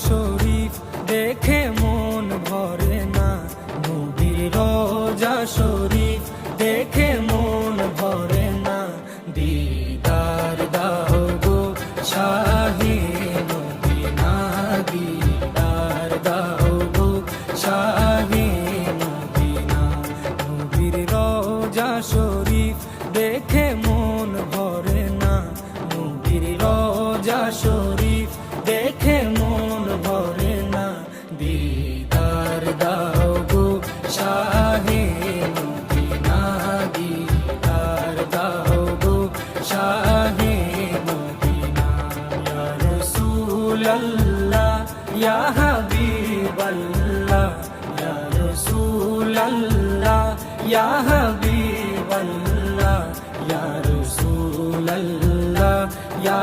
শরীফ দেখে মন ভরে না, নবীর রোজা শরীফ দেখে মন ভরে না। দিদার দাও গো শাহে মদিনা, দিদার দাও গো শাহে মদিনা। নবীর রোজা শরীফ দেখে মন ভরে না, নবীর রোজা শরীফ দেখে মন ভরে না। দিদার দাও গো শাহে মদিনা, দিদার দাও গো শাহে মদিনা। ইয়া রাসূলাল্লাহ ইয়া হাবিবাল্লাহ, ইয়া রাসূলাল্লাহ ইয়া হাবিবাল্লাহ, ইয়া রাসূলাল্লাহ ইয়া